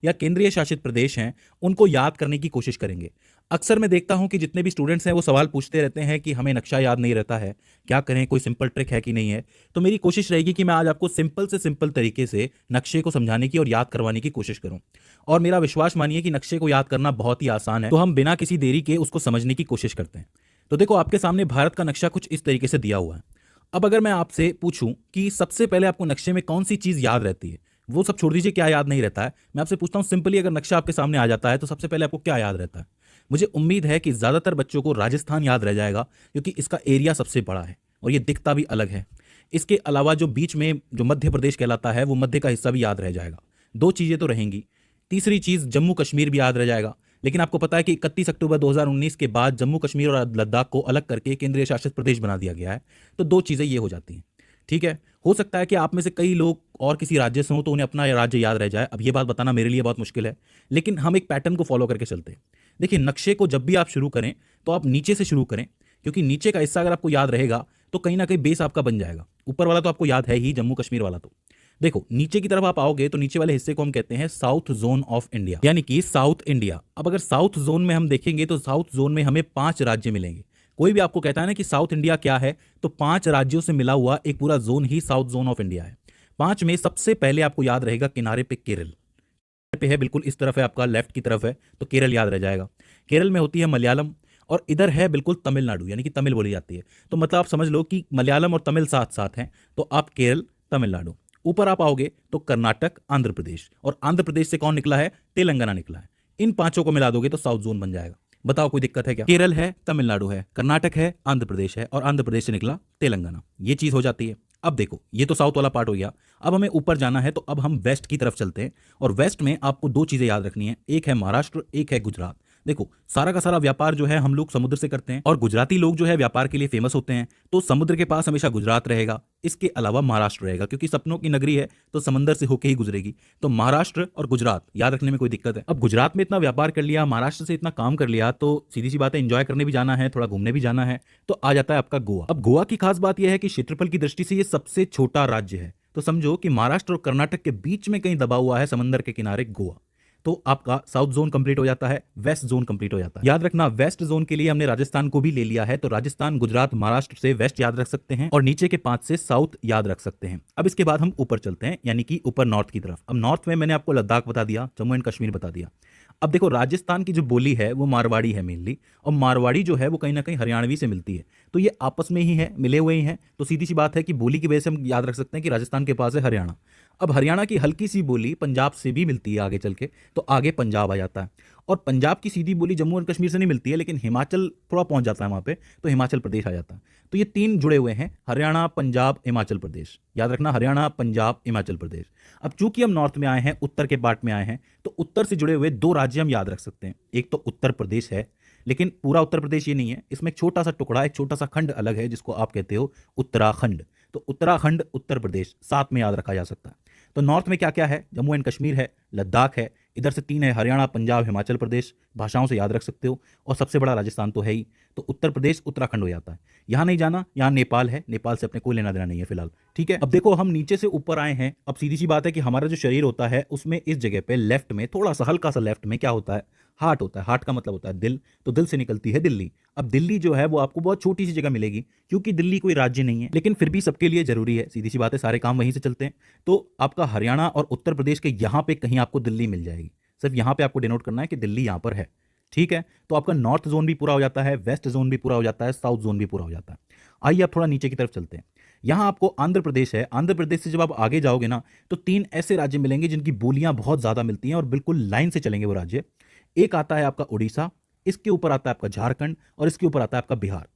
या केंद्रीय शासित प्रदेश हैं उनको याद करने की कोशिश करेंगे। अक्सर मैं देखता हूं कि जितने भी स्टूडेंट्स हैं वो सवाल पूछते रहते हैं कि हमें नक्शा याद नहीं रहता है, क्या करें, कोई सिंपल ट्रिक है कि नहीं है। तो मेरी कोशिश रहेगी कि मैं आज आपको सिंपल से सिंपल तरीके से नक्शे को समझाने की और याद करवाने की कोशिश करूं। और मेरा विश्वास मानिए कि नक्शे को याद करना बहुत ही आसान है, तो हम बिना किसी देरी के उसको समझने की कोशिश करते हैं। तो देखो, आपके सामने भारत का नक्शा कुछ इस तरीके से दिया हुआ है। अब अगर मैं आपसे पूछूं कि सबसे पहले आपको नक्शे में कौन सी चीज याद रहती है, वो सब छोड़ दीजिए क्या याद नहीं रहता है, मैं आपसे पूछता हूं सिंपली, अगर नक्शा आपके सामने आ जाता है तो सबसे पहले आपको क्या याद रहता है। मुझे उम्मीद है कि ज्यादातर बच्चों को राजस्थान याद रह जाएगा, क्योंकि इसका एरिया सबसे बड़ा है और ये दिखता भी अलग है। इसके अलावा जो बीच में जो मध्य प्रदेश कहलाता है वो मध्य का हिस्सा भी याद रह जाएगा। दो चीजें तो रहेंगी। तीसरी चीज जम्मू कश्मीर भी याद रह जाएगा, लेकिन आपको पता है कि 31 अक्टूबर 2019 के बाद जम्मू कश्मीर और लद्दाख को अलग करके केंद्रीय शासित प्रदेश बना दिया गया है। तो दो चीजें ये हो जाती हैं। ठीक है, हो सकता है कि आप में से कई लोग और किसी राज्य से हों तो उन्हें अपना राज्य याद रह जाए। अब ये बात बताना मेरे लिए बहुत मुश्किल है, लेकिन हम एक पैटर्न को फॉलो करके चलते हैं। देखिए, नक्शे को जब भी आप शुरू करें तो आप नीचे से शुरू करें, क्योंकि नीचे का हिस्सा अगर आपको याद रहेगा तो कहीं ना कहीं बेस आपका बन जाएगा। ऊपर वाला तो आपको याद है ही, जम्मू कश्मीर वाला। तो देखो, नीचे की तरफ आप आओगे तो नीचे वाले हिस्से को हम कहते हैं साउथ जोन ऑफ इंडिया, यानी कि साउथ इंडिया। अब अगर साउथ जोन में हम देखेंगे तो साउथ जोन में हमें 5 राज्य मिलेंगे। कोई भी आपको कहता है ना कि साउथ इंडिया क्या है, तो 5 राज्यों से मिला हुआ एक पूरा zone he south zone of India है। 5 में सबसे पहले आपको याद रहेगा किनारे पे केरल पे है, बिल्कुल इस तरफ है आपका, लेफ्ट की तरफ है, तो केरल याद रह जाएगा। केरल में होती है मलयालम, और इधर है बिल्कुल तमिलनाडु, यानी कि तमिल बोली जाती है। तो मतलब आप समझ लो कि मलयालम और तमिल साथ साथ हैं, तो आप केरल, तमिलनाडु। ऊपर आप आओगे तो कर्नाटक, आंध्र प्रदेश, और आंध्र प्रदेश से कौन निकला है, तेलंगाना निकला है। इन पांचों को मिला दोगे तो साउथ जोन बन जाएगा। बताओ, कोई दिक्कत है क्या? केरल है, तमिलनाडु है, कर्नाटक है, आंध्र प्रदेश है, और आंध्र प्रदेश से निकला तेलंगाना। ये चीज हो जाती है। अब देखो, ये तो साउथ वाला पार्ट हो गया। अब हमें ऊपर जाना है, तो अब हम वेस्ट की तरफ चलते हैं। और वेस्ट में आपको दो चीजें याद रखनी है, एक है महाराष्ट्र, एक है गुजरात। देखो, सारा का सारा व्यापार जो है हम लोग समुद्र से करते हैं, और गुजराती लोग जो है व्यापार के लिए फेमस होते हैं। तो समुद्र के पास हमेशा गुजरात रहेगा, इसके अलावा महाराष्ट्र रहेगा, क्योंकि सपनों की नगरी है तो समंदर से होके ही गुजरेगी। तो महाराष्ट्र और गुजरात याद रखने में कोई दिक्कत है? अब गुजरात में इतना व्यापार कर लिया, महाराष्ट्र से इतना काम कर लिया, तो सीधी सी बात है, एंजॉय करने भी जाना है, थोड़ा घूमने भी जाना है, तो आ जाता है आपका गोवा। अब गोवा की खास बात यह है कि क्षेत्रफल की दृष्टि से ये सबसे छोटा राज्य है। तो समझो कि महाराष्ट्र और कर्नाटक के बीच में कहीं दबा हुआ है समंदर के किनारे गोवा। तो आपका साउथ जोन कंप्लीट हो जाता है, वेस्ट जोन कंप्लीट हो जाता है। याद रखना, वेस्ट जोन के लिए हमने राजस्थान को भी ले लिया है, तो राजस्थान, गुजरात, महाराष्ट्र से वेस्ट याद रख सकते हैं, और नीचे के 5 से साउथ याद रख सकते हैं। अब इसके बाद हम ऊपर चलते हैं, यानी कि ऊपर नॉर्थ की तरफ। अब नॉर्थ में मैंने आपको लद्दाख बता दिया, जम्मू एंड कश्मीर बता दिया। अब देखो, राजस्थान की जो बोली है वो मारवाड़ी है मेनली, और मारवाड़ी जो है वो कहीं ना कहीं हरियाणवी से मिलती है। तो ये आपस में ही है, मिले हुए ही हैं। तो सीधी सी बात है कि बोली की वजह से हम याद रख सकते हैं कि राजस्थान के पास है हरियाणा। अब हरियाणा की हल्की सी बोली पंजाब से भी मिलती है आगे चल के, तो आगे पंजाब आ जाता है। और पंजाब की सीधी बोली जम्मू एंड कश्मीर से नहीं मिलती है, लेकिन हिमाचल थोड़ा पहुंच जाता है वहां पे, तो हिमाचल प्रदेश आ जाता है। तो ये 3 जुड़े हुए हैं, हरियाणा, पंजाब, हिमाचल प्रदेश। याद रखना, हरियाणा, पंजाब, हिमाचल प्रदेश। अब चूंकि हम नॉर्थ में आए हैं, उत्तर के पार्ट में आए हैं, तो उत्तर से जुड़े हुए 2 राज्य हम याद रख सकते हैं। एक तो उत्तर प्रदेश है, लेकिन पूरा उत्तर प्रदेश ये नहीं है, इसमें एक छोटा सा टुकड़ा, एक छोटा सा खंड अलग है, जिसको आप कहते हो उत्तराखंड। तो उत्तराखंड, उत्तर प्रदेश साथ में याद रखा जा सकता है। तो नॉर्थ में क्या क्या है, जम्मू एंड कश्मीर है, लद्दाख है, इधर से 3 है, हरियाणा, पंजाब, हिमाचल प्रदेश, भाषाओं से याद रख सकते हो, और सबसे बड़ा राजस्थान तो है ही। तो उत्तर प्रदेश, उत्तराखंड हो जाता है। यहाँ नहीं जाना, यहाँ नेपाल है, नेपाल से अपने कोई लेना देना नहीं है फिलहाल। ठीक है, अब देखो, हम नीचे से ऊपर आए हैं। अब सीधी सी बात है कि हमारा जो शरीर होता है उसमें इस जगह पे लेफ्ट में, थोड़ा सा हल्का सा लेफ्ट में क्या होता है, हार्ट होता है। हार्ट का मतलब होता है दिल, तो दिल से निकलती है दिल्ली। अब दिल्ली जो है वो आपको बहुत छोटी सी जगह मिलेगी, क्योंकि दिल्ली कोई राज्य नहीं है, लेकिन फिर भी सबके लिए जरूरी है। सीधी सी बात है, सारे काम वहीं से चलते हैं। तो आपका हरियाणा और उत्तर प्रदेश के यहाँ पे कहीं आपको दिल्ली मिल जाएगी। सिर्फ यहाँ पे आपको डिनोट करना है कि दिल्ली यहाँ पर है। ठीक है, तो आपका नॉर्थ जोन भी पूरा हो जाता है, वेस्ट जोन भी पूरा हो जाता है, साउथ जोन भी पूरा हो जाता है। आइए अब थोड़ा नीचे की तरफ चलते हैं। यहाँ आपको आंध्र प्रदेश है। आंध्र प्रदेश से जब आप आगे जाओगे ना, तो 3 ऐसे राज्य मिलेंगे जिनकी बोलियां बहुत ज्यादा मिलती हैं और बिल्कुल लाइन से चलेंगे वो राज्य। एक आता है आपका उड़ीसा, इसके ऊपर आता है आपका झारखंड, और इसके ऊपर आता है आपका बिहार।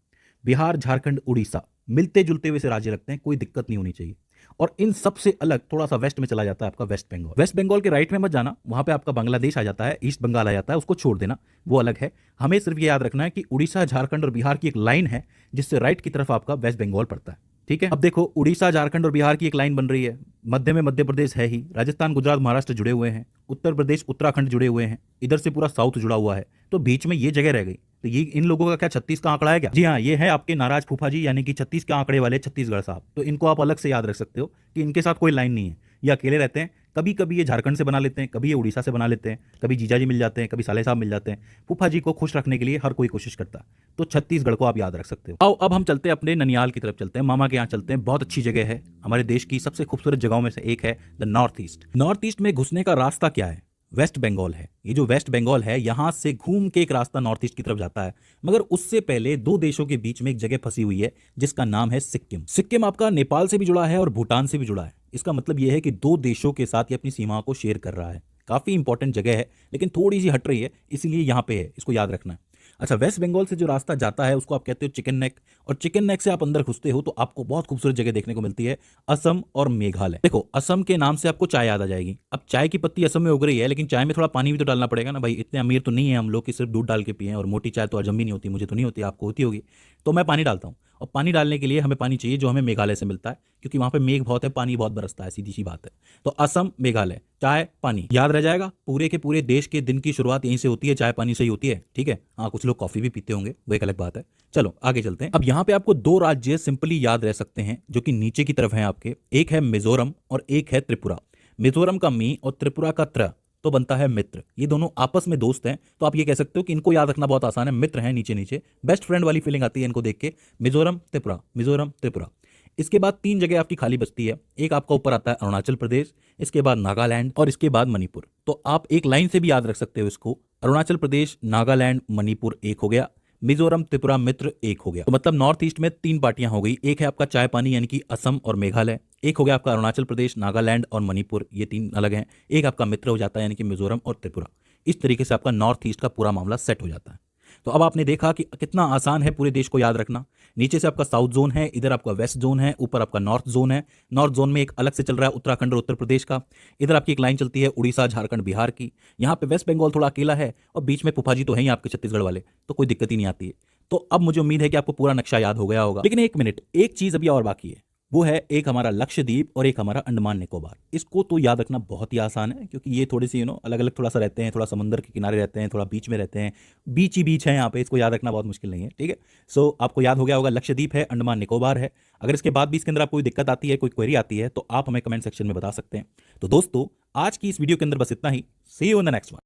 बिहार, झारखंड, उड़ीसा मिलते जुलते हुए से राज्य लगते हैं, कोई दिक्कत नहीं होनी चाहिए। और इन सबसे अलग थोड़ा सा वेस्ट में चला जाता है आपका वेस्ट बंगाल। वेस्ट बंगाल के राइट में मत जाना, वहां पे आपका बांग्लादेश आ जाता है, ईस्ट बंगाल आ जाता है, उसको छोड़ देना, वो अलग है। हमें सिर्फ ये याद रखना है कि उड़ीसा, झारखंड और बिहार की एक लाइन है, जिससे राइट की तरफ आपका वेस्ट बंगाल पड़ता है। ठीक है, अब देखो, उड़ीसा, झारखंड और बिहार की एक लाइन बन रही है, मध्य में मध्य प्रदेश है ही, राजस्थान, गुजरात, महाराष्ट्र जुड़े हुए हैं, उत्तर प्रदेश, उत्तराखंड जुड़े हुए हैं, इधर से पूरा साउथ जुड़ा हुआ है, तो बीच में ये जगह रह गई। तो ये इन लोगों का क्या 36 का आंकड़ा है क्या? जी हाँ, ये है आपके नाराज फूफा जी, यानी कि 36 के आंकड़े वाले छत्तीसगढ़ साहब। तो इनको आप अलग से याद रख सकते हो कि इनके साथ कोई लाइन नहीं है, ये अकेले रहते हैं, कभी कभी ये झारखंड से बना लेते हैं, कभी ये उड़ीसा से बना लेते हैं, कभी जीजाजी मिल जाते हैं, कभी साले साहब मिल जाते हैं। फूफा जी को खुश रखने के लिए हर कोई कोशिश करता है। तो छत्तीसगढ़ को आप याद रख सकते हो। आओ अब हम चलते हैं अपने ननियाल की तरफ, चलते हैं मामा के यहाँ चलते हैं। बहुत अच्छी जगह है, हमारे देश की सबसे खूबसूरत जगहों में से एक है the north east. North east में घुसने का रास्ता क्या है? वेस्ट बंगाल है। ये जो वेस्ट बंगाल है, यहां से घूम के एक रास्ता नॉर्थ ईस्ट की तरफ जाता है। मगर उससे पहले दो देशों के बीच में एक जगह फंसी हुई है जिसका नाम है सिक्किम। सिक्किम आपका नेपाल से भी जुड़ा है और भूटान से भी जुड़ा है। इसका मतलब यह है कि दो देशों के साथ ये अपनी सीमाओं को शेयर कर रहा है। काफी इंपॉर्टेंट जगह है, लेकिन थोड़ी सी हट रही है, इसीलिए यहां पे है, इसको याद रखना है। अच्छा, वेस्ट बंगाल से जो रास्ता जाता है उसको आप कहते हो चिकन नेक, और चिकन नेक से आप अंदर घुसते हो तो आपको बहुत खूबसूरत जगह देखने को मिलती है, असम और मेघालय। देखो, असम के नाम से आपको चाय याद आ जाएगी। अब चाय की पत्ती असम में उग रही है, लेकिन चाय में थोड़ा पानी भी तो डालना पड़ेगा ना भाई। इतने अमीर तो नहीं है हम लोग कि सिर्फ दूध डाल के पिए, और मोटी चाय तो हजम भी नहीं होती, मुझे तो नहीं होती, आपको होती होगी। तो मैं पानी डालता हूँ, और पानी डालने के लिए हमें पानी चाहिए जो हमें मेघालय से मिलता है, क्योंकि वहां पे मेघ बहुत है, पानी बहुत बरसता है, सीधी सी बात है। तो असम, मेघालय, चाय पानी याद रह जाएगा। पूरे के पूरे देश के दिन की शुरुआत यहीं से होती है, चाय पानी से ही होती है, ठीक है। हाँ, कुछ लोग कॉफी भी पीते होंगे, वो एक अलग बात है। चलो आगे चलते हैं। अब यहाँ पे आपको दो राज्य सिंपली याद रह सकते हैं जो कि नीचे की तरफ हैं आपके। एक है मिजोरम और एक है त्रिपुरा। मिजोरम का मी और त्रिपुरा का त्र तो बनता है मित्र। ये दोनों आपस में दोस्त हैं, तो आप ये कह सकते हो कि इनको याद रखना बहुत आसान है, मित्र हैं नीचे नीचे। बेस्ट फ्रेंड वाली फीलिंग आती है इनको देख के। मिजोरम त्रिपुरा, मिजोरम त्रिपुरा। इसके बाद तीन जगह आपकी खाली बचती है। एक आपका ऊपर आता है अरुणाचल प्रदेश, इसके बाद नागालैंड और इसके बाद मणिपुर। तो आप एक लाइन से भी याद रख सकते हो इसको, अरुणाचल प्रदेश, नागालैंड, मणिपुर एक हो गया, मिजोरम, त्रिपुरा, मित्र एक हो गया। तो मतलब नॉर्थ ईस्ट में तीन पार्टियां हो गई। एक है आपका चाय पानी यानी कि असम और मेघालय, एक हो गया आपका अरुणाचल प्रदेश, नागालैंड और मणिपुर, ये तीन अलग हैं। एक आपका मित्र हो जाता है यानी कि मिजोरम और त्रिपुरा। इस तरीके से आपका नॉर्थ ईस्ट का पूरा मामला सेट हो जाता है। तो अब आपने देखा कि कितना आसान है पूरे देश को याद रखना। नीचे से आपका साउथ जोन है, इधर आपका वेस्ट जोन है, ऊपर आपका नॉर्थ जोन है। नॉर्थ जोन में एक अलग से चल रहा है उत्तराखंड और उत्तर प्रदेश का। इधर आपकी एक लाइन चलती है उड़ीसा, झारखंड, बिहार की। यहाँ पे वेस्ट बंगाल थोड़ा अकेला है, और बीच में फूफा जी तो है ही आपके छत्तीसगढ़ वाले, तो कोई दिक्कत ही नहीं आती है। तो अब मुझे उम्मीद है कि आपको पूरा नक्शा याद हो गया होगा। लेकिन एक मिनट, एक चीज अभी और बाकी है, वो है एक हमारा लक्षद्वीप और एक हमारा अंडमान निकोबार। इसको तो याद रखना बहुत ही आसान है, क्योंकि ये थोड़ी सी अलग अलग थोड़ा सा रहते हैं, थोड़ा समुद्र के किनारे रहते हैं, थोड़ा बीच में रहते हैं, बीच ही बीच है यहाँ पे। इसको याद रखना बहुत मुश्किल नहीं है, ठीक है। सो आपको याद हो गया होगा, लक्षद्वीप है, अंडमान निकोबार है। अगर इसके बाद भी इसके अंदर आपको कोई दिक्कत आती है, कोई क्वेरी आती है, तो आप हमें कमेंट सेक्शन में बता सकते हैं। तो दोस्तों, आज की इस वीडियो के अंदर बस इतना ही। See you in the next one.